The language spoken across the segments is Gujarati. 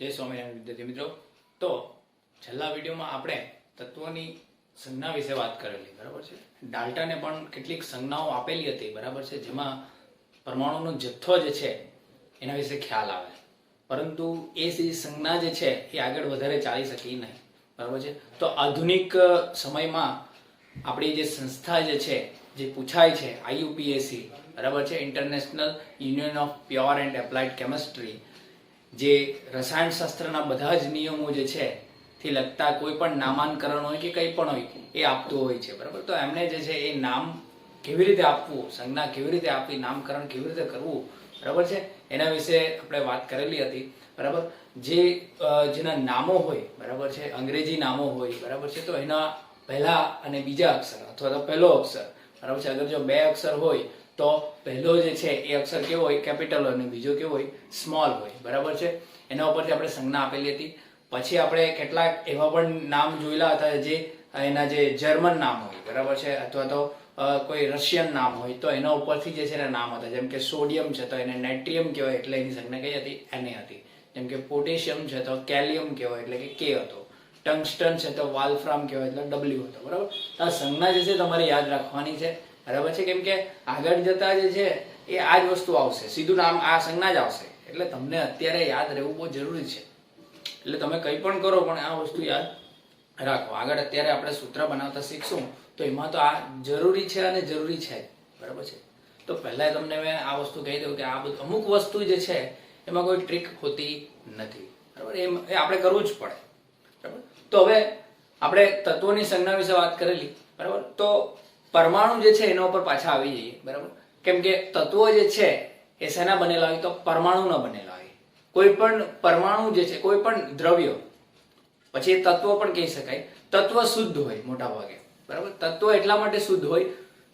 જય સ્વામિનારાયણ વિદ્યાર્થી મિત્રો। તો છેલ્લા વિડીયોમાં આપણે તત્વોની સંજ્ઞા વિશે વાત કરેલી, બરાબર છે। ડાલ્ટને પણ કેટલીક સંજ્ઞાઓ આપેલી હતી, બરાબર છે, જેમાં પરમાણુનો જથ્થો જે છે એના વિશે ખ્યાલ આવે, પરંતુ એ સંજ્ઞા જે છે એ આગળ વધારે ચાલી શકી નહીં, બરાબર છે। તો આધુનિક સમયમાં આપણી જે સંસ્થા જે છે, જે પૂછાય છે IUPAC, બરાબર છે, international union of pure and applied chemistry, જે રસાયણશાસ્ત્રના બધા જ નિયમો જે છે થી લગતા કોઈ પણ નામાંકરણ હોય કે કંઈ પણ હોય એ આપતું હોય છે, બરાબર। તો એમને જે છે એ નામ કેવી રીતે આપવું, સંજ્ઞા કેવી રીતે આપવી, નામકરણ કેવી રીતે કરવું, બરાબર છે, એના વિશે આપણે વાત કરેલી હતી, બરાબર। જેના નામો હોય, બરાબર છે, અંગ્રેજી નામો હોય, બરાબર છે, તો એના પહેલા અને બીજા અક્ષર અથવા તો પહેલો અક્ષર, બરાબર છે, અગર જો બે અક્ષર હોય તો પહેલો જે છે એ અક્ષર કેવો હોય, કેપિટલ હોય, અને બીજો કેવો હોય, સ્મોલ હોય, બરાબર છે। એના ઉપરથી આપણે સંજ્ઞા આપેલી હતી। પછી આપણે કેટલાક એવા પણ નામ જોયેલા હતા જે એના જે જર્મન નામ હોય, બરાબર છે, અથવા તો કોઈ રશિયન નામ હોય તો એના ઉપરથી જે છે એના નામ હતા, જેમ કે સોડિયમ છે તો એને નેટ્રિયમ કહેવાય એટલે એની સંજ્ઞા કઈ હતી, Na હતી। જેમ કે પોટેશિયમ છે તો કેલિયમ કહેવાય એટલે કે K હતો। ટંગસ્ટન છે તો વાલ્ફ્રામ કહેવાય એટલે W હતો, બરાબર। આ સંજ્ઞા જે છે તમારે યાદ રાખવાની છે, બરાબર છે, કેમ કે આગળ જતા જે છે એ આ જ વસ્તુ આવશે, સીધું નામ આ સંજ્ઞા જ આવશે, એટલે તમને અત્યારે યાદ રહેવું બહુ જરૂરી છે। એટલે તમે કંઈ પણ કરો પણ આ વસ્તુ યાદ રાખો। આગળ અત્યારે આપણે સૂત્ર બનાવતા શીખશું તો એમાં તો આ જરૂરી છે અને જરૂરી છે, બરાબર છે। તો પહેલા તમને મેં આ વસ્તુ કહી દઉં કે આ બધું અમુક વસ્તુ જે છે એમાં કોઈ ટ્રીક હોતી નથી, બરાબર, એ આપણે કરવું જ પડે, બરાબર। તો હવે આપણે તત્વોની સંજ્ઞા વિશે વાત કરેલી, બરાબર। તો પરમાણુ જે છે એના ઉપર પાછા આવી જઈએ, બરાબર, કેમ કે તત્વો જે છે એ શેના બનેલા હોય તો પરમાણુના બનેલા હોય। કોઈ પણ પરમાણુ જે છે, કોઈ પણ દ્રવ્ય, પછી એ તત્વ પણ કહી શકાય, તત્વ શુદ્ધ હોય મોટા ભાગે, બરાબર। તત્વ એટલા માટે શુદ્ધ હોય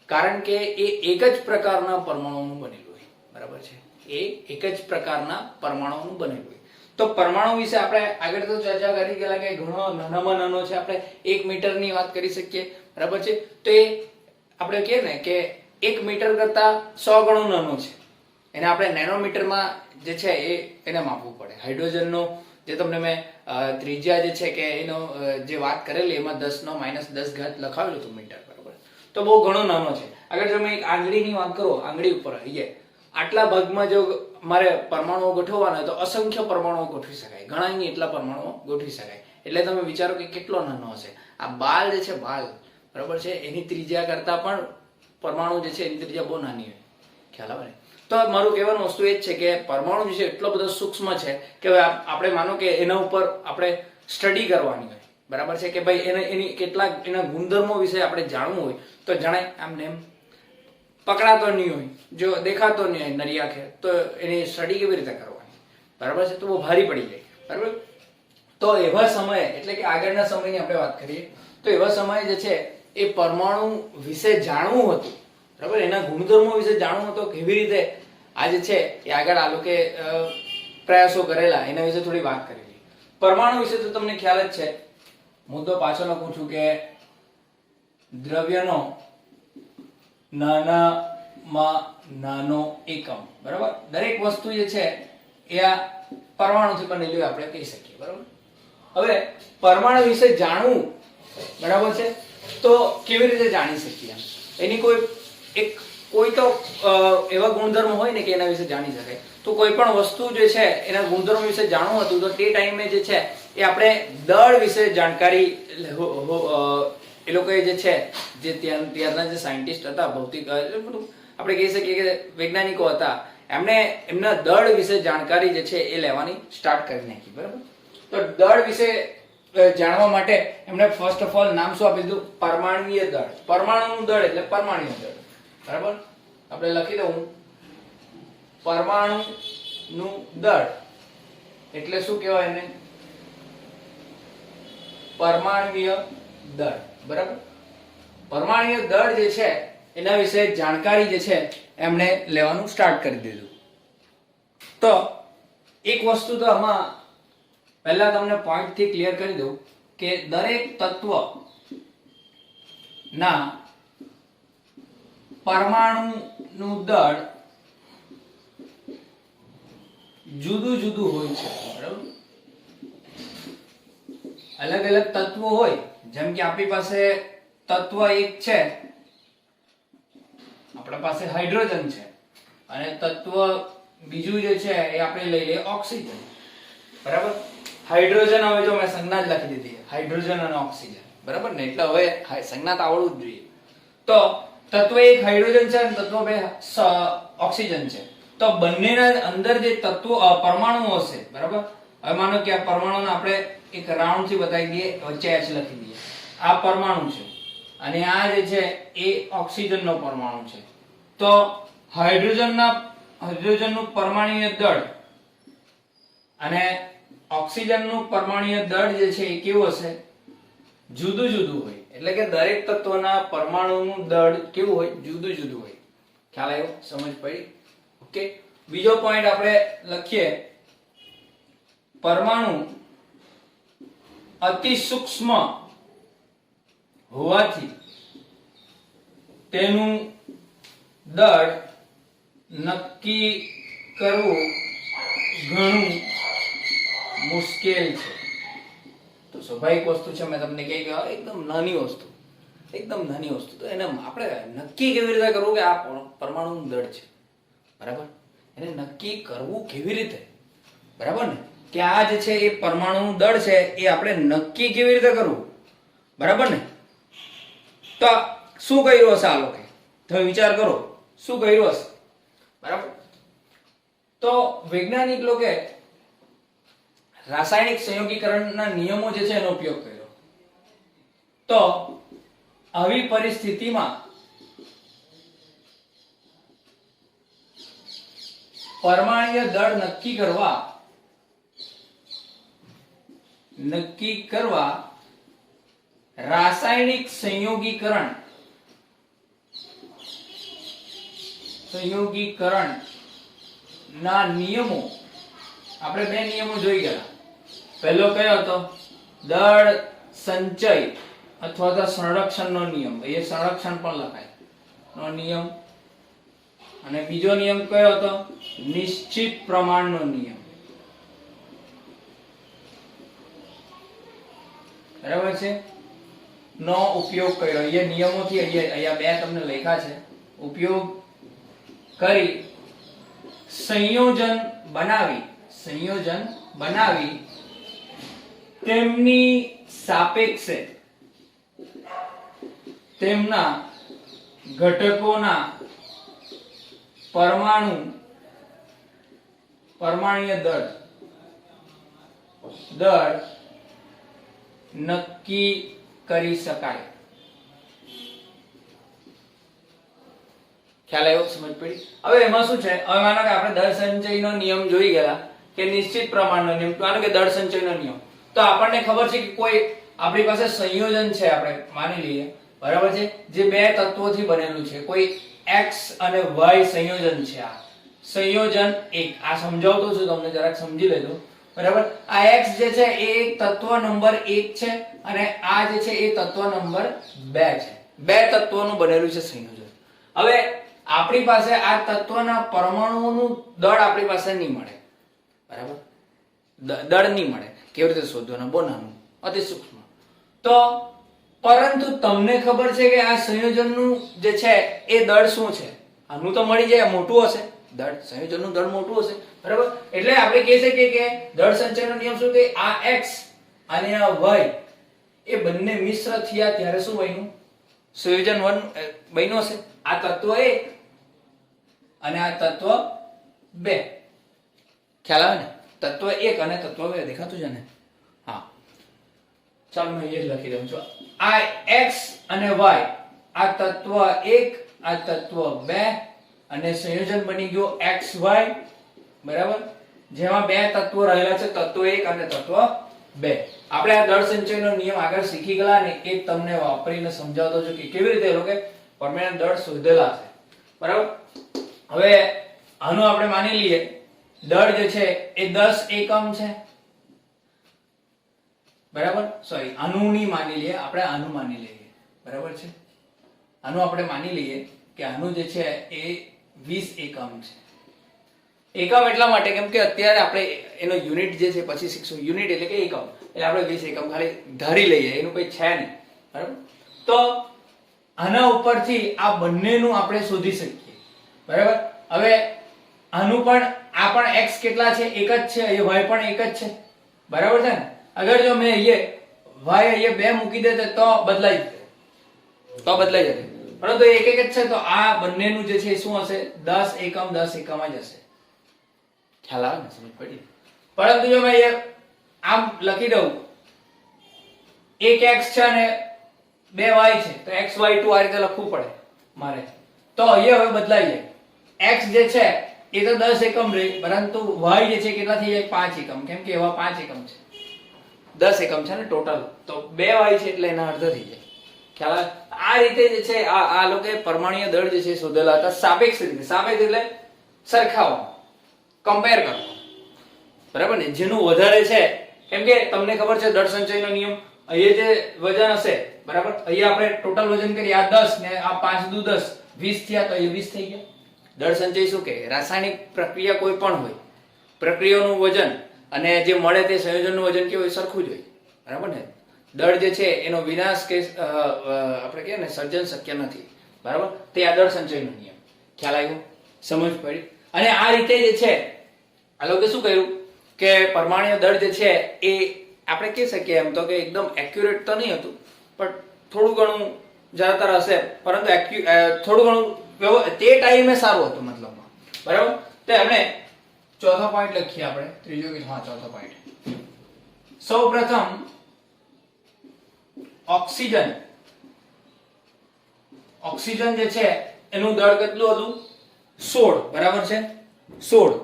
કારણ કે એ એક જ પ્રકારના પરમાણુનું બનેલું હોય, બરાબર છે, એ એક જ પ્રકારના પરમાણુનું બનેલું હોય। તો પરમાણુ વિશે આપણે આગળ તો ચર્ચા કરી ગયેલા કે ઘણો નાનામાં નાનો છે, આપણે 1 મીટરની વાત કરી શકીએ, બરાબર છે। તો એ આપણે કહીએ ને કે 1 મીટર કરતા 100 ગણો નાનો છે, એને આપણે નેનોમીટરમાં જે છે એને માપવું પડે। હાઇડ્રોજનનો જે તમને મેં ત્રિજ્યા જે છે કે એનો જે વાત કરેલી એમાં 10⁻10 લખાવેલું હતું મીટર, બરાબર। તો બહુ ઘણો નાનો છે। અગર તમે એક આંગળીની વાત કરો, આંગળી ઉપર આવીએ, આટલા ભાગમાં જો મારે પરમાણુઓ ગોઠવવાના તો અસંખ્ય પરમાણુઓ ગોઠવી શકાય, ઘણા નહીં એટલા પરમાણુઓ ગોઠવી શકાય। એટલે તમે વિચારો કે કેટલો નાનો હશે આ બાલ જે છે, બાલ, બરાબર છે, એની ત્રિજ્યા કરતા પણ પરમાણુ જે છે એની ત્રિજ્યા બહુ નાની હોય, ખ્યાલ આવે ને। તો મારું કહેવાનું વસ્તુ એ જ છે કે પરમાણુ જે છે એટલો બધો સૂક્ષ્મ છે કે આપણે માનો કે એના ઉપર આપણે સ્ટડી કરવાની હોય, બરાબર છે, કે ભાઈ એની કેટલાક એના ગુણધર્મો વિશે આપણે જાણવું હોય તો જણાય આમને એમ પકડાતો નહીં હોય, જો દેખાતો નહીં હોય નરી આંખે, તો એની સ્ટડી કેવી રીતે કરવાની, બરાબર છે, તો બહુ ભારી પડી જાય, બરાબર। તો એવા સમયે, એટલે કે આગળના સમયની આપણે વાત કરીએ તો એવા સમયે જે છે એ પરમાણુ વિશે જાણવું હતું, બરાબર, એના ગુણધર્મો વિશે જાણવું હતું, કેવી રીતે આ જે છે એ આગળ આ લોકો પ્રયાસો કરેલા એના વિશે થોડી વાત કરેલી। પરમાણુ વિશે તો તમને ખ્યાલ જ છે, મુદ્દો પાછો લખું છું કે દ્રવ્યનો નાનામાં નાનો એકમ, બરાબર, દરેક વસ્તુ જે છે એ આ પરમાણુથી બનેલી આપણે કહી શકીએ, બરાબર। હવે પરમાણુ વિશે જાણવું, બરાબર છે, તો કેવી રીતે જાણી શકીએ, એની કોઈ તો એવા ગુણધર્મ હોય ને કે એના વિશે જાણી શકાય। તો કોઈ પણ વસ્તુ જે છે એના ગુણધર્મ વિશે જાણવું હતું તો તે ટાઈમે જે છે એ આપણે દળ વિશે જાણકારી એ લોકોએ જે છે જે ત્યારના જે સાયન્ટિસ્ટ હતા, ભૌતિક આપણે કહી શકીએ કે વૈજ્ઞાનિકો હતા, એમને એમના દળ વિશે જાણકારી જે છે એ લેવાની સ્ટાર્ટ કરી નાખી, બરાબર। તો દળ વિશે જાણવા માટે એમણે ફર્સ્ટ ઓફ ઓલ નામ શું આપી દીધું, પરમાણ્વીય દળ। પરમાણુનું દળ એટલે પરમાણ્વીય દળ, બરાબર। આપણે લખી દઉં પરમાણુનું દળ એટલે શું કહેવાય એને, પરમાણ્વીય દળ, બરાબર। પરમાણ્વીય દળ જે છે એના વિશે જાણકારી જે છે એમણે લેવાનું સ્ટાર્ટ કરી દીધું। તો એક વસ્તુ તો આમાં પહેલા તમને પોઈન્ટ થી ક્લિયર કરી દઉં કે દરેક તત્વ ના પરમાણુનું દળ જુદું જુદું હોય છે, બરાબર। અલગ અલગ તત્વો હોય, જેમ કે આપણી પાસે તત્વ એક છે, આપણા પાસે હાઇડ્રોજન છે, અને તત્વ બીજું જે છે એ આપણે લઈ લઈએ ઓક્સિજન, બરાબર. હાઇડ્રોજન હવે જો મેં સંજ્ઞા જ લખી દીધી, હાઇડ્રોજન અને ઓક્સિજન, બરાબર ને, એટલે હવે સંજ્ઞા તો આવડવું જ જોઈએ. તો તત્વ એક હાઇડ્રોજન છે અને તત્વ બે ઓક્સિજન છે. તો બંનેના અંદર જે તત્વો પરમાણુઓ હશે, બરાબર. હવે માનો કે આ પરમાણુને આપણે એક રાઉન્ડ થી બતાવી દઈએ, વચ્ચે H લખી દઈએ. આ પરમાણુ છે અને આ જે છે એ ઓક્સિજનનો પરમાણુ છે. તો હાઇડ્રોજનનું પરમાણુય દળ અને ઓક્સિજનનું પરમાણુય દળ જે છે એ કેવું હશે? જુદું જુદું હોય. એટલે કે દરેક તત્વના પરમાણુનું દળ કેવું હોય? જુદું જુદું હોય. ખ્યાલ આવ્યો? સમજ પડી? ઓકે. બીજો પોઈન્ટ આપણે લખીએ, પરમાણુ અતિ સૂક્ષ્મ હોવાથી તેનું દળ નક્કી કરવું ઘણું મુશ્કેલ છે. તો સ્વાભાવિક વસ્તુ છે, મેં તમને કહી કે એકદમ નાની વસ્તુ, એકદમ નાની વસ્તુ, તો એને આપણે નક્કી કેવી રીતે કરવું કે આ પરમાણુનું દળ છે, બરાબર. એને નક્કી કરવું કેવી રીતે, બરાબર ને, કે આ જે છે એ પરમાણુનું દળ છે એ આપણે નક્કી કેવી રીતે કરવું, બરાબર ને. તો શું કર્યું હશે આ લોકોએ? તમે વિચાર કરો, શું કર્યું હશે, બરાબર. તો વૈજ્ઞાનિક લોકોએ રાસાયણિક સંયોગીકરણના નિયમો જે છે એનો ઉપયોગ કર્યો. તો આવી પરિસ્થિતિમાં પરમાણુય દળ નક્કી કરવા રાસાયણિક સંયોગીકરણ ના નિયમો, આપણે બે નિયમો જોઈ ગયા. પહેલો કયો હતો? દળ સંચય અથવા તો સંરક્ષણનો નિયમ, એ સંરક્ષણ પણ લખાય નો નિયમ. અને બીજો નિયમ કયો હતો? નિશ્ચિત પ્રમાણનો નિયમ, બરાબર છે, નો ઉપયોગ કર્યો. એ નિયમોથી અહીંયા બે તમને લખ્યા છે. ઉપયોગ કરી સંયોજન બનાવી તેમની સાપેક્ષે તેમના ઘટકોના પરમાણુય દળ નક્કી કરી શકાય. ખ્યાલ આવ્યો? સમજ પડી? હવે એમાં શું છે, હવે માનો કે આપણે દળ સંચયનો નિયમ જોઈ ગયા કે નિશ્ચિત પ્રમાણનો નિયમ, માનો કે દળ સંચયનો નિયમ. તો આપણને ખબર છે કે કોઈ આપણી પાસે સંયોજન છે, આપણે માની લઈએ, બરાબર છે, જે બે તત્વોથી બનેલું છે. કોઈ x અને y સંયોજન છે. આ સંયોજન એક, આ સમજાવતો છું તમને, જરાક સમજી લેજો, બરાબર. આ x જે છે એ તત્વ નંબર 1 છે અને આ જે છે એ તત્વ નંબર 2 છે. બે તત્વોનું બનેલું છે સંયોજન. હવે આપણી પાસે આ તત્વના પરમાણુઓનું દળ આપણી પાસે નહીં મળે, બરાબર. દળ નહીં મળે. કેવી રીતે શોધવાનું? બહુ નાનું, અતિ સૂક્ષ્મ. તો પરંતુ તમને ખબર છે કે આ સંયોજનનું જે છે એ દળ શું છે? આનું તો મળી જાય, મોટું હશે દળ, સંયોજનનું દળ મોટું હશે, બરાબર. એટલે આપણે કહી શકીએ કે દળ સંચયનો નિયમ શું કે આ x અને આ y એ બંને મિશ્ર થયા ત્યારે શું બન્યું? સંયોજન 1 બન્યું હશે. આ તત્વ 1 અને આ તત્વ 2. ખ્યાલ આવે ને? તત્વ 1 અને તત્વ 2 દેખાતું છે ને? હા, ચાલો મેં એ જ લખી દઉં છું. આ x અને y, આ તત્વ 1, આ તત્વ 2, અને સંયોજન બની ગયું xy, બરાબર. જેમાં બે તત્વો રહેલા છે, તત્વ 1 અને તત્વ 2. આપણે આ દળ સંચયનો નિયમ આગળ શીખી ગયા ને, એ તમને વાપરીને સમજાવતો છું કે કેવી રીતે એ લોકો પરમાણુ દળ શોધેલા છે, બરાબર. હવે આનું આપણે માની લઈએ દળ જે છે એ 10 એકમ છે, બરાબર. સોરી, આનું માની લઈએ આપણે, આનું માની લઈએ, બરાબર છે. આનું આપણે માની લઈએ કે આનું જે છે એ 20 એકમ છે, એકમ એટલા માટે કેમ કે અત્યારે આપણે એનો યુનિટ જે છે પછી શીખશું. યુનિટ એટલે કે એકમ, એટલે આપણે 20 એકમ ખાલી ધારી લઈએ, એનું કંઈ છે નહીં, બરાબર. તો આના ઉપરથી આ બંનેનું આપણે શોધી શકીએ, બરાબર. હવે આનું પણ આ પણ x કેટલા છે? એક જ છે. એ y પણ એક જ છે, બરાબર છે ને. અગર જો મેં અહીંયા y અહીંયા 2 મૂકી દે તો બદલાઈ જશે, પરંતુ એક એક જ છે. તો આ બંનેનું જે છે શું હશે? 10 એકમ 10 એકમ જ હશે. ખ્યાલ આવે ને? સમજ પડી? પરંતુ જો મેં અહીંયા આમ લખી દઉં, એક x છે અને 2 y છે, તો x y2 આ રીતે લખવું પડે મારે. તો અહીંયા હવે બદલાઈ જાય. x જે છે એ તો 10 એકમ રહે, પરંતુ y જે છે કેટલા થઈ જાય? 5 એકમ. કેમ કે એવા 5 એકમ છે, 10 એકમ છે ને ટોટલ, તો 2y છે એટલે એના અડધો થઈ જાય. ખ્યાલ આવે? આ રીતે જે છે આ લોકોએ પરમાણ્વીય દળ જે છે શોધેલા હતા સાપેક્ષ રીતે. સાપેક્ષ એટલે સરખાવવા, કમ્પેર કરવો, બરાબર ને. જેનું વધારે છે, કેમ કે તમને ખબર છે દળ સંચયનો નિયમ, અહીંયા જે વજન હશે, બરાબર, અહીંયા આપણે ટોટલ વજન કરીએ, આ 10 ને આ 5 દુ 10, 20 થયા, તો એ 20 થઈ ગયા. દળ સંચય શું કે રાસાયણિક પ્રક્રિયા કોઈ પણ હોય, પ્રક્રિયાનું વજન અને જે મળે તે સંયોજનનું વજન કેવું હોય? સરખું જ હોય, બરાબર ને. દળ જે છે એનો વિનાશ કે આપણે કહીએ ને સર્જન શક્ય નથી, બરાબર. તે આ દળ સંચયનો નિયમ. ખ્યાલ આવ્યો? સમજ પડી? અને આ રીતે જે છે આ લોકો શું કર્યું કે પરમાણ્વીય દળ જે છે એ આપણે કહી શકીએ એમ તો કે એકદમ એક્યુરેટ તો નહીં હતું, પણ થોડું ઘણું જ્યાદાતર હશે, પરંતુ થોડું ઘણું તે ટાઈમે સારું હતું મતલબમાં, બરાબર. તો એમણે ચોથો પોઈન્ટ લખીએ આપણે, ત્રીજો કે હા ચોથો પોઈન્ટ. સૌપ્રથમ ઓક્સિજન જે છે એનું દળ કેટલું હતું? 16, બરાબર છે. 16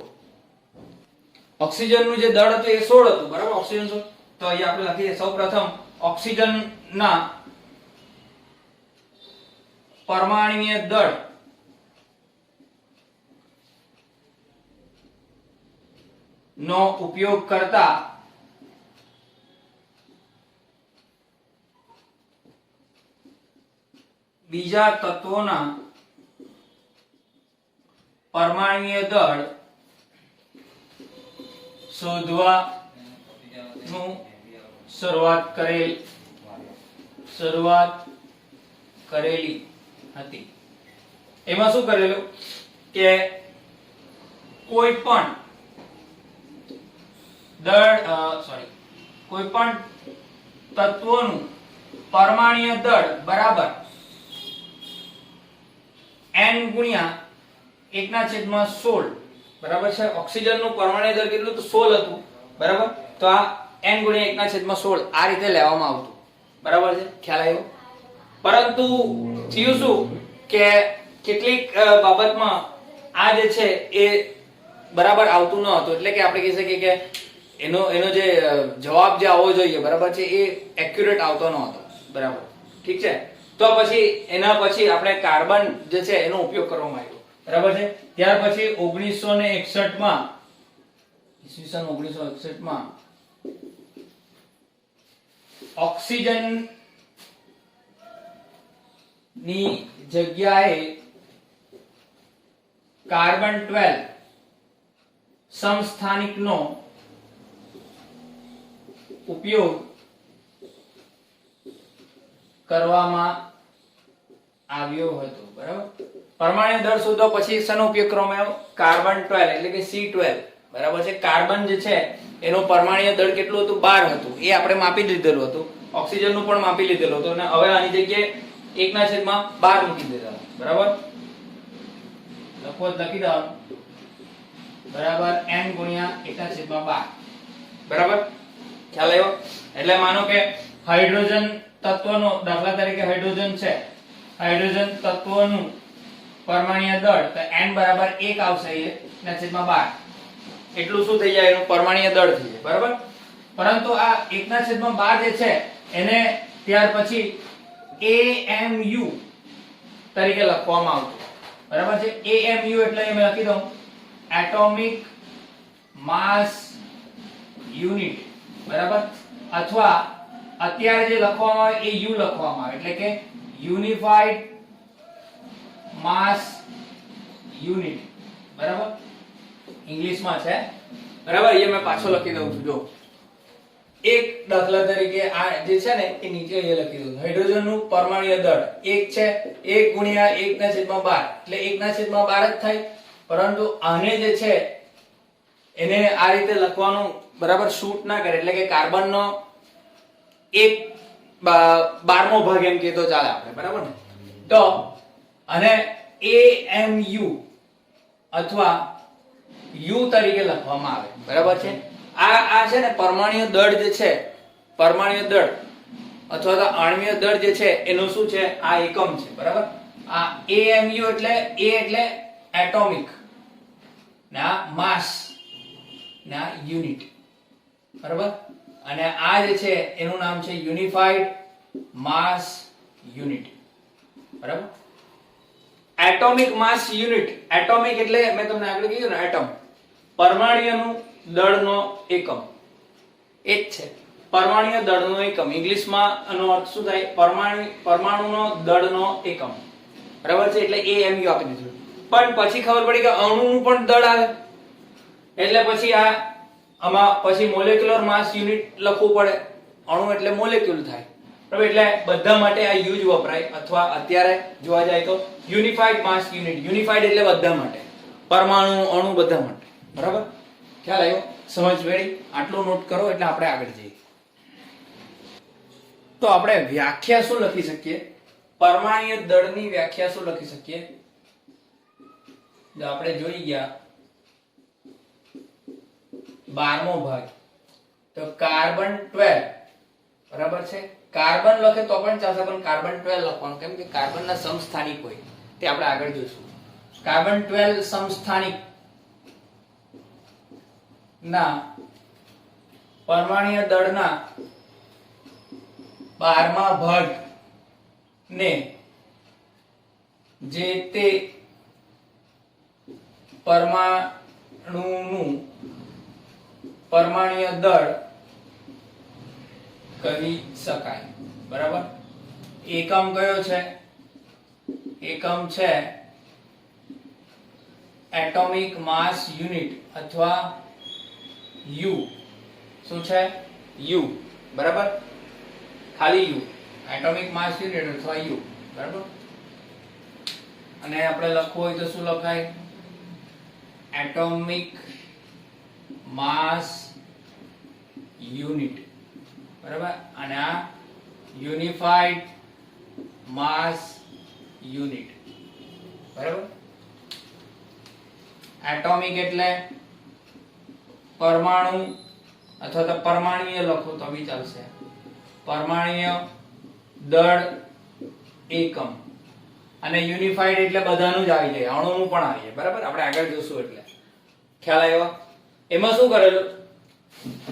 ઓક્સિજનનું જે દળ હતું એ 16 હતું, બરાબર. ઓક્સિજન 16. તો અહીંયા આપણે લખીએ સૌપ્રથમ ઓક્સિજનના પરમાણ્વીય દળ નો ઉપયોગ કરતા બીજા તત્વોના પરમાણ્વીય દળ શોધવાનું શરૂઆત કરેલી હતી. એમાં શું કરેલું કે કોઈ પણ તત્વોનું પરમાણ્વીય દળ બરાબર n ગુણ્યા 1/16, બરાબર છે. ઓક્સિજનનું પરમાણ્વીય દળ કેટલું? તો 16 હતું, બરાબર. તો આ n ગુણ્યા 1/16 આ રીતે લેવામાં આવતું, બરાબર છે. ખ્યાલ આવ્યો? પરંતુ થયું શું કે કેટલીક બાબતમાં આ જે છે એ બરાબર આવતું ન હતું, એટલે કે આપણે કહી શકીએ કે એનો જે જવાબ જે આવવો જોઈએ, બરાબર છે, એ એક્યુરેટ આવતો ન હતો, બરાબર. ઠીક છે. તો પછી એના પછી આપણે કાર્બન જે છે એનો ઉપયોગ કરવામાં આવ્યો, બરાબર છે. ત્યાર પછી 1961 માં ઈસવીસન 1961 માં ઓક્સિજન ની જગ્યાએ કાર્બન 12 સમસ્થાનિકનો ઉપયોગ કરવામાં આવ્યો હતો, બરાબર. પરમાણ્વીય દળ શોધવા પછી શેનો ઉપયોગ કરવામાં આવ્યો? કાર્બન 12 એટલે કે C12, બરાબર છે. કાર્બન જે છે એનો પરમાણ્વીય દળ કેટલું હતું? 12 હતું. એ આપણે માપી લીધેલું હતું. ઓક્સિજનનું પણ માપી લીધેલું હતું, અને હવે આની જગ્યાએ 1/12 મૂકી દેવાનું, બરાબર. લખી દેવાનું, બરાબર. n ગુણ્યા 1/12, બરાબર. ખ્યાલ આવ્યો? એટલે માનો કે હાઇડ્રોજન તત્વનો, દાખલા તરીકે હાઇડ્રોજન છે, હાઇડ્રોજન તત્વનું પરમાણ્વીય દળ તો n બરાબર 1 આવશે, 1/12 એટલું શું થઈ જાય? એનું પરમાણ્વીય દળ થઈ જાય, બરાબર. પરંતુ આ 1/12 જે છે એને ત્યાર પછી AMU તરીકે લખવામાં આવતું, બરાબર છે. AMU એટલે મેં લખી દઉં એટોમિક માસ યુનિટ, બરાબર. અથવા અત્યારે જે લખવામાં આવે એ U લખવામાં આવે, એટલે કે યુનિફાઈડ માસ યુનિટ, બરાબર. ઇંગ્લિશમાં છે બરાબર. અહીંયા મેં પાછો લખી દઉં છું. જો એક દાખલા તરીકે આ જે છે ને એ નીચે અહીંયા લખી દઉં. હાઇડ્રોજનનું પરમાણુય દળ 1 છે, 1 ગુણ્યા 1/12 એટલે 1/12 જ થાય. પરંતુ આને જે છે એને આ રીતે લખવાનું બરાબર શૂટ ના કરે, એટલે કે કાર્બનનો 1/12મો ભાગ એમ કે તો ચાલે આપણે, બરાબર ને. તો અને AMU અથવા U તરીકે લખવામાં આવે, બરાબર છે. આ છે ને પરમાણુય દળ જે છે, પરમાણુય દળ અથવા તો આણ્વીય દળ જે છે એનું શું છે, આ એકમ છે, બરાબર. આ AMU એટલે A એટલે એટોમિક, ના માસ ના યુનિટ, બરાબર. અને આ જે છે એનું નામ છે યુનિફાઈડ માસ યુનિટ, બરાબર. એટોમિક માસ યુનિટ, એટોમિક એટલે મેં તમને આગળ કીધું ને એટમ, પરમાણુનું દળનો એકમ એ જ છે, પરમાણુય દળનો એકમ. ઇંગ્લિશમાં આનો અર્થ શું થાય, પરમાણુનો દળનો એકમ, બરાબર છે. એટલે AMU આપી દીધું. પણ પછી ખબર પડી કે અણુનું પણ દળ આવે, એટલે પછી આમાં પછી મોલેક્યુલર માસ યુનિટ લખવું પડે. અણુ એટલે મોલેક્યુલ થાય, બરાબર. એટલે બધા માટે આ યુ જ વપરાય, અથવા અત્યારે જોવા જાય તો યુનિફાઈડ માસ યુનિટ. યુનિફાઈડ એટલે બધા માટે, પરમાણુ અણુ બધા માટે, બરાબર. ખ્યાલ આવ્યો, સમજ પડી? આટલું નોટ કરો એટલે આપણે આગળ જઈએ. તો આપણે વ્યાખ્યા શું લખી શકીએ, પરમાણુય દળની વ્યાખ્યા શું લખી શકીએ? જો આપણે જોઈ ગયા 12મો ભાગ, તો કાર્બન 12, બરાબર છે. કાર્બન લખે તો પણ ચાલશે, પણ કાર્બન 12 લખવાનું, કેમ કે કાર્બનના સમસ્થાનિક હોય, તે આપણે આગળ જોઈશું. કાર્બન 12 સમસ્થાનિક ના પરમાણુય દળના 12મા ભાગ ને જે તે પરમાણુનું પરમાણુય દળ કહી શકાય, બરાબર. એકમ કયો છે? એકમ છે એટોમિક માસ યુનિટ અથવા U. શું છે? U, બરાબર. ખાલી U, એટોમિક માસ યુનિટ અથવા U, બરાબર. અને આપણે લખવું હોય તો શું લખાય? એટોમિક માસ યુનિટ, બરાબર. અને આ યુનિફાઈડ માસ યુનિટ, બરાબર. એટોમિક એટલે પરમાણુ અથવા તો પરમાણુય લખો તો બી ચાલશે. પરમાણુય દળ એકમ. અને યુનિફાઈડ એટલે બધાનું જ આવી જાય, અણુનું પણ આવી જાય, બરાબર. આપણે આગળ જોશું એટલે ખ્યાલ આવ્યો. એમાં શું કરેલું,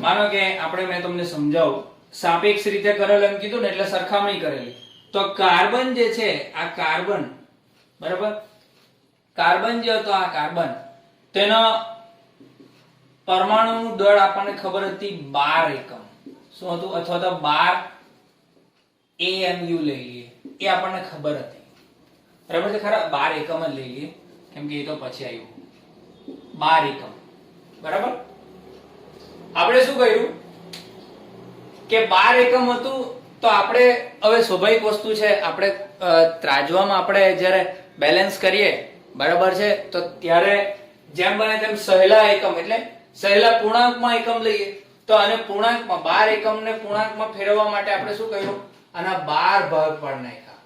માનો કે આપણે મેં તમને સમજાવું, સાપેક્ષ રીતે કરેલું એમ કીધું ને, એટલે સરખામણી કરેલી. તો કાર્બન જે છે, આ કાર્બન, બરાબર. કાર્બન જે હતો, આ કાર્બન, તેનો પરમાણુનું દળ આપણને ખબર હતી 12 એકમ. શું હતું? અથવા તો 12 AMU લઈ લઈએ, એ આપણને ખબર હતી, બરાબર છે. ખરા 12 એકમ જ લઈ લઈએ, કેમ કે એ તો પછી આવ્યું 12 એકમ, બરાબર. આપણે શું કર્યું કે 12 એકમ હતું, તો આપણે હવે સ્વાભાવિક વસ્તુ છે, આપણે ત્રાજવામાં આપણે જ્યારે બેલેન્સ કરીએ, બરાબર છે, તો ત્યારે જેમ બને તેમ સહેલા એકમ એટલે સહેલા પૂર્ણાંકમાં એકમ લઈએ. તો આને પૂર્ણાંકમાં 12 એકમને પૂર્ણાંકમાં ફેરવવા માટે આપણે શું કર્યું, આના 12 ભાગ પાડી નાખ્યા,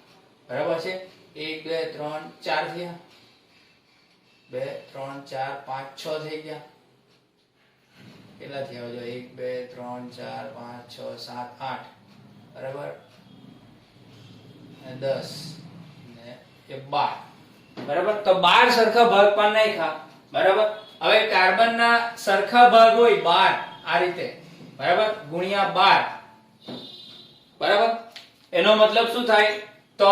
બરાબર છે. 1 2 3 4 થયા, 2 3 4 5 6 થઈ ગયા. કેટલા થયા? જો 1 2 3 4 5 6 7 8, બરાબર. 10 ને 12, બરાબર. તો 12 સરખા ભાગ પાડી નાખ્યા, બરાબર. હવે કાર્બનના સરખા ભાગ હોય 12 આ રીતે, બરાબર, ગુણ્યા 12, બરાબર. એનો મતલબ શું થાય? તો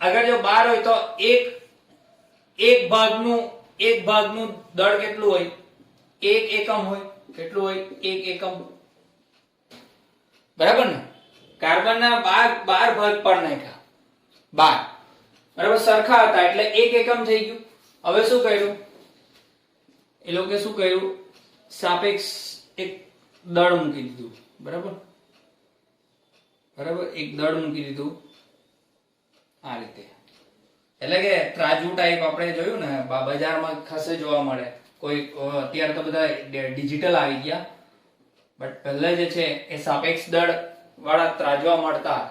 અગર જો 12 હોય તો એક ભાગનું દળ કેટલું હોય? 1 એકમ હોય. કેટલું હોય? 1 એકમ, બરાબર ને. કાર્બનના 12 ભાગ પાડી નાખ્યા, 12, બરાબર. સરખા હતા એટલે 1 એકમ થઈ ગયું. હવે શું કર્યું? એ લોકો શું કર્યું, સાપેક્ષ એક દળ મૂકી દીધું, બરાબર બરાબર, એક દળ મૂકી દીધું આ રીતે. એટલે કે ત્રાજુ ટાઈપ આપણે જોયું ને બજારમાં ખાસે જોવા મળે. કોઈ અત્યારે તો બધા ડિજિટલ આવી ગયા, બટ પહેલા જે છે એ સાપેક્ષ દળ વાળા ત્રાજવા મળતા.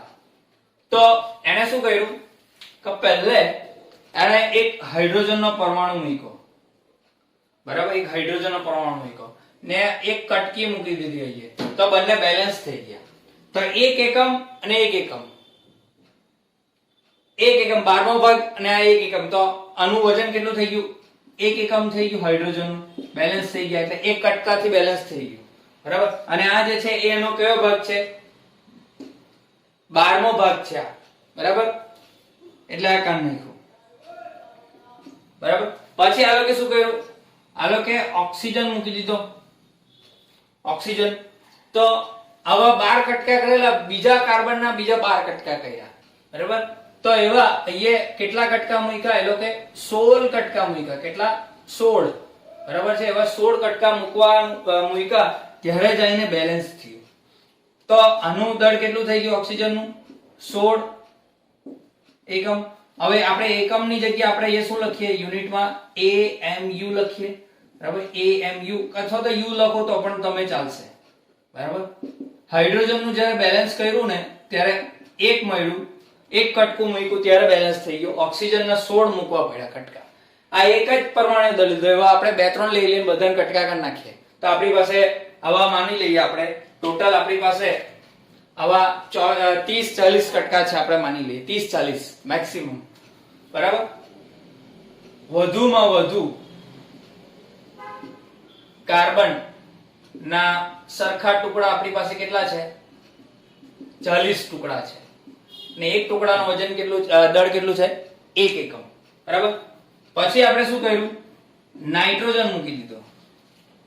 તો એને શું કર્યું કે પહેલે એને એક હાઇડ્રોજનનો પરમાણુ મૂક્યો, બરાબર, એક હાઇડ્રોજનનો પરમાણુ મૂક્યો ને એક કટકી મૂકી દીધી અહીંયા, તો બંને બેલેન્સ થઈ ગયા. તો એક એકમ અને એક એકમ, એક એકમ 12મો ભાગ અને આ એક એકમ, તો આનું વજન કેટલું થઈ ગયું, એક એકમ થઈ ગયું હાઇડ્રોજનનું, બેલેન્સ થઈ ગયા. એટલે એક કટકાથી બેલેન્સ થઈ ગયું, બરાબર. અને આ જે છે એનો કયો ભાગ છે, 12મો ભાગ છે આ, બરાબર. એટલે આ કામ નાખ્યું, બરાબર. પછી આ લોકો શું કર્યું, આ લોકો ઓક્સિજન મૂકી દીધો, ઓક્સિજન. તો આવા 12 કટકા કરેલા, બીજા કાર્બનના બીજા 12 કટકા કર્યા, બરાબર. તો એવા અહીંયા કેટલા કટકા મૂક્યા, એ લોકો 16 કટકા મૂક્યા. કેટલા, 16, બરાબર છે. એવા 16 કટકા મૂક્યા ત્યારે જઈને બેલેન્સ થયું. તો આનું દળ કેટલું થઈ ગયું ઓક્સિજનનું, 16 એકમ. હવે આપણે એકમની જગ્યાએ આપણે એ શું લખીએ, યુનિટમાં AMU લખીએ, બરાબર. AMU અથવા તો U લખો તો પણ તમે ચાલશે, બરાબર. હાઇડ્રોજનનું જ્યારે બેલેન્સ કર્યું ને ત્યારે એક મળ્યું, એક કટકું મૂક્યું ત્યારે બેલેન્સ થઈ ગયું. ઓક્સિજનના 16 મૂકવા પડ્યા કટકા. આ એક જ પરમાણુ દળ લીધો. એવા આપણે 2-3 લઈ લઈને બધાને કટકા કરી નાખીએ તો આપણી પાસે આવા માની લઈએ આપણે ટોટલ આપણી પાસે આવા 30-40 કટકા છે, આપણે માની લઈએ 30-40 મેક્સિમમ, બરાબર. વધુમાં વધુ કાર્બન ના સરખા ટુકડા આપણી પાસે કેટલા છે, 40 ટુકડા છે. ને એક ટુકડાનું વજન કેટલું, દળ કેટલું છે, 1 એકમ, બરાબર. પછી આપણે શું કર્યું, નાઇટ્રોજન મૂકી દીધો,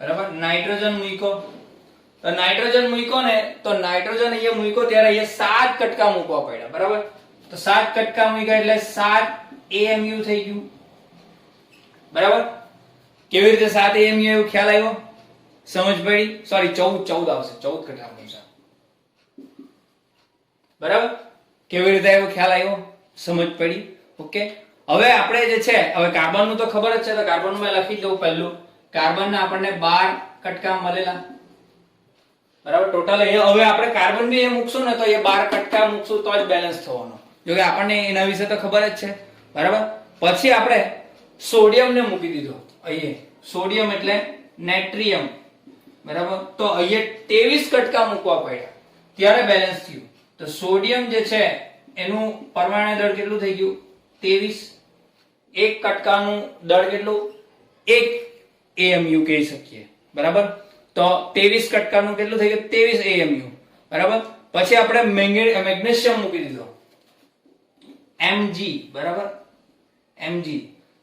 બરાબર. નાઇટ્રોજન મૂક્યો, તો નાઇટ્રોજન મૂક્યો ને તો નાઇટ્રોજન અહીંયા મૂક્યો ત્યારે અહીંયા 7 કટકા મૂકવા પડ્યા, બરાબર. તો 7 કટકા મૂક્યા એટલે 7 AMU થઈ ગયું, બરાબર. કેવી રીતે 7 AMU એવું ખ્યાલ આવ્યો, સમજ પડી? સોરી 14 આવશે, 14 કટકા મૂક્યા, બરાબર. કેવી રીતે આવ્યો ખ્યાલ આવ્યો, સમજ પડી? ઓકે. હવે આપણે જે છે, હવે કાર્બન નું તો ખબર જ છે, તો કાર્બન નું મેં લખી દઉં. પહેલું કાર્બન ના આપણને 12 કટકા મળેલા, બરાબર. ટોટલ હવે આપણે કાર્બન બી એ મૂકશું ને તો એ 12 કટકા મૂકશું તો જ બેલેન્સ થવાનો, જો કે આપણને એના વિશે તો ખબર જ છે, બરાબર. પછી આપણે સોડિયમ ને મૂકી દીધો અહીંયા, સોડિયમ એટલે નેટ્રિયમ, બરાબર. તો અહીંયા 23 કટકા મૂકવા પડ્યા ત્યારે બેલેન્સ થયું. તો સોડિયમ જે છે એનું પરમાણુ દળ કેટલું થઈ ગયું, 23. એક કટકાનું દળ કેટલું, 1 AMU કહી શકીએ, બરાબર. તો 23 કટકાનું કેટલું થઈ ગયું, 23 AMU, બરાબર. પછી આપણે મેગ્નેશિયમ મૂકી દીધો, Mg, બરાબર. Mg,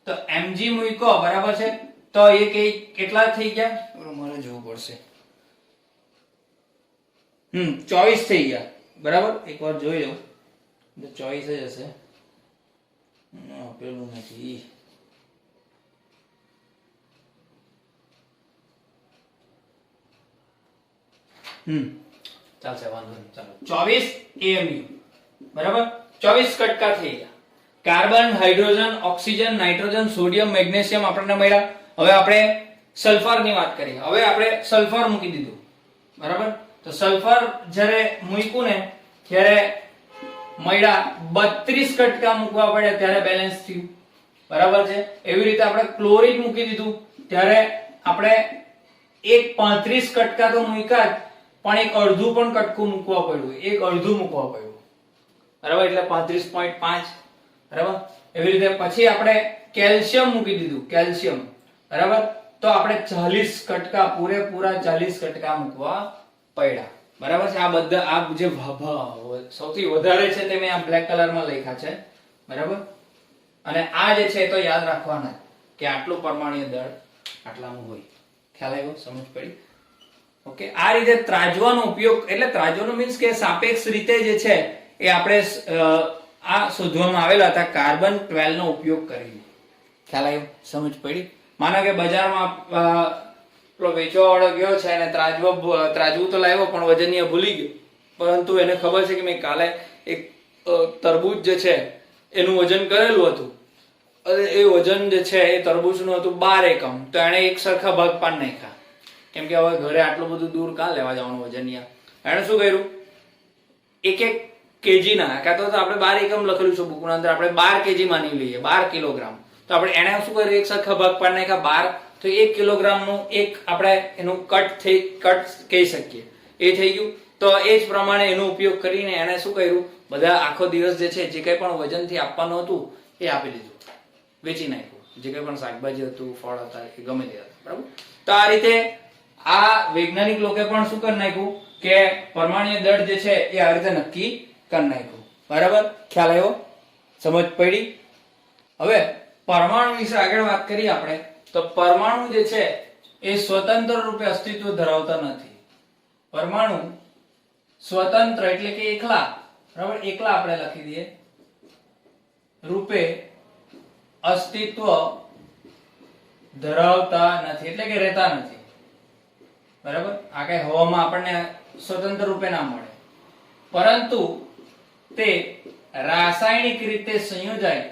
તો Mg મૂક્યો, બરાબર છે. તો એ કેટલા થઈ ગયા, મારે જોવું પડશે, 24 થઈ ગયા, બરાબર. એકવાર જોઈ લો, 24 જ હશે, પેલું નથી. ચાલશે, વાંધો નહીં, ચાલો. 24 AMU, બરાબર. 24 કટકા થઈ ગયા. Carbon, hydrogen, oxygen, nitrogen, sodium, magnesium આપણને મળ્યા. હવે આપણે સલ્ફર ની વાત કરીએ. હવે આપણે સલ્ફર મૂકી દીધું, બરાબર. તો સલ્ફર જ્યારે મૂક્યું ને ત્યારે મળ્યા 32 કટકા મૂકવા પડ્યા ત્યારે બેલેન્સ થયું, બરાબર છે. એવી રીતે આપણે ક્લોરીન મૂકી દીધું ત્યારે આપણે 35 કટકા તો મૂક્યા જ, પણ એક અડધું પણ કટકું મૂકવા પડ્યું, એક અડધું મૂકવા પડ્યું, બરાબર. એટલે 35.5, બરાબર. એવી રીતે પછી આપણે કેલ્શિયમ મૂકી દીધું, કેલ્શિયમ, બરાબર. તો આપણે 40 કટકા, પૂરેપૂરા 40 કટકા મૂકવા પડ્યા, બરાબર છે. આ બધા આ જે સૌથી વધારે છે તે મેં આ બ્લેક કલરમાં લખ્યા છે, બરાબર. અને આ જે છે તો યાદ રાખવાના કે આટલું પરમાણ્વીય દળ આટલાનું હોય. ખ્યાલ આવ્યો, સમજ પડી? ઓકે. આ રીતે ત્રાજવાનો ઉપયોગ, એટલે ત્રાજવાનો મીન્સ કે સાપેક્ષ રીતે જે છે એ આપણે આ શોધવામાં આવેલા હતા કાર્બન 12 નો ઉપયોગ કરીને. ખ્યાલ આવ્યો, સમજ પડી? માનો કે બજારમાં પેલો વેચવા વાળો ગયો છે અને ત્રાજવું તો લાવ્યો પણ વજનીય ભૂલી ગયો, પરંતુ એને ખબર છે કે મેં કાલે એક તરબૂચ જે છે એનું વજન કરેલું હતું અને એ વજન જે છે એ તરબૂચનું હતું 12 એકમ, તો એણે એક સરખા ભાગ પાડી નાખ્યા, કેમ કે હવે ઘરે આટલું બધું દૂર કાં લેવા જવાનું વજનિયા. એણે શું કર્યું, એક કેજી ના, કાં તો આપણે 12 એકમ લખેલું છે બુકના અંદર, આપણે 12 કેજી માની લઈએ, 12 કિલોગ્રામ, તો આપણે એને શું કર્યું, એક સરખા ભાગ પાડી નાખ્યા 12, તો 1 કિલોગ્રામનું એક આપણે એનું કટ કહી શકીએ, એ થઈ ગયું. તો એ જ પ્રમાણે એનો ઉપયોગ કરીને એને શું કર્યું, બધા આખો દિવસ જે છે જે કંઈ પણ વજનથી આપવાનું હતું એ આપી દીધું, વેચી નાખ્યું, જે કંઈ પણ શાકભાજી હતું, ફળ હતા, એ ગમે તે હતા, બરાબર. તો આ રીતે આ વૈજ્ઞાનિક લોકોએ પણ શું કરી નાખ્યું કે પરમાણ્વીય દળ જે છે એ આ રીતે નક્કી કરી નાખ્યું, બરાબર. ખ્યાલ આવ્યો, સમજ પડી. હવે પરમાણુ વિશે આગળ વાત કરીએ આપણે, તો પરમાણુ જે છે એ સ્વતંત્ર રૂપે અસ્તિત્વ ધરાવતા નથી. પરમાણુ સ્વતંત્ર એટલે કે એકલા, બરાબર, એકલા આપણે લખી દઈએ, રૂપે અસ્તિત્વ ધરાવતા નથી, એટલે કે રહેતા નથી, બરાબર. આ કઈ હવામાં આપણને સ્વતંત્ર રૂપે ના મળે, પરંતુ તે રાસાયણિક રીતે સંયોજાય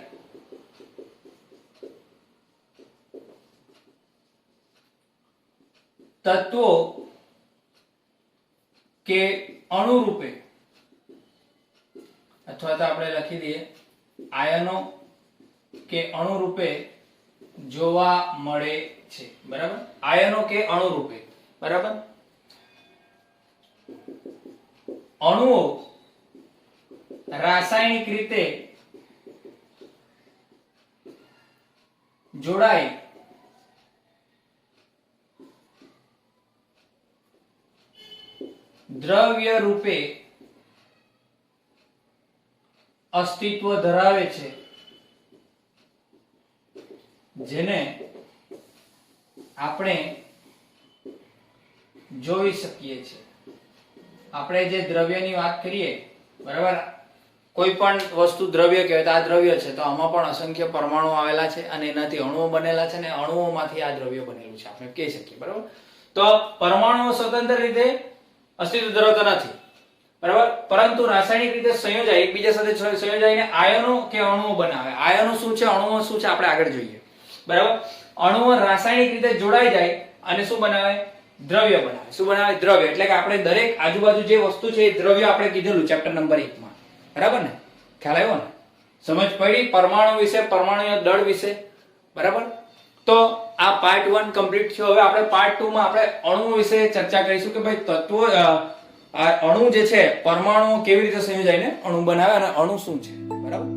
તત્વો કે અણુ રૂપે, અથવા તો આપણે લખી દઈએ આયનો કે અણુ રૂપે જોવા મળે છે, બરાબર. આયનો કે અણુ રૂપે, બરાબર. અણુઓ રાસાયણિક રીતે જોડાય દ્રવ્ય રૂપે અસ્તિત્વ ધરાવે છે, જેને આપણે જોઈ શકીએ છીએ. આપણે જે દ્રવ્યની વાત કરીએ, બરાબર, કોઈ પણ વસ્તુ દ્રવ્ય કહેવાય તો આ દ્રવ્ય છે, તો આમાં પણ અસંખ્ય પરમાણુ આવેલા છે અને એનાથી અણુઓ બનેલા છે અને અણુઓમાંથી આ દ્રવ્ય બનેલું છે, આપણે કહી શકીએ, બરાબર. તો પરમાણુઓ સ્વતંત્ર રીતે અસ્તિત્વ ધરાવતા નથી, બરાબર, પરંતુ રાસાયણિક રીતે સંયોજાય, એકબીજા સાથે સંયોજાઈને આયનો કે અણુઓ બનાવે. આયનો શું છે, અણુઓ શું છે, આપણે આગળ જોઈએ, બરાબર. અણુઓ રાસાયણિક રીતે જોડાઈ જાય અને શું બનાવે, દ્રવ્ય બનાવે. શું બનાવે, દ્રવ્ય. એટલે કે આપણે દરેક આજુબાજુ જે વસ્તુ છે એ દ્રવ્ય આપણે કીધેલું ચેપ્ટર નંબર 1 માં, બરાબર ને. ખ્યાલ આવ્યો ને, સમજ પડી પરમાણુ વિશે, પરમાણુય દળ વિશે, બરાબર. તો આ પાર્ટ 1 કમ્પ્લીટ થયો. હવે આપણે પાર્ટ 2 માં આપણે અણુ વિશે ચર્ચા કરીશું કે ભાઈ તત્વો, આ અણુ જે છે, પરમાણુ કેવી રીતે સંયોજાઈને અણુ બનાવે અને અણુ શું છે, બરાબર.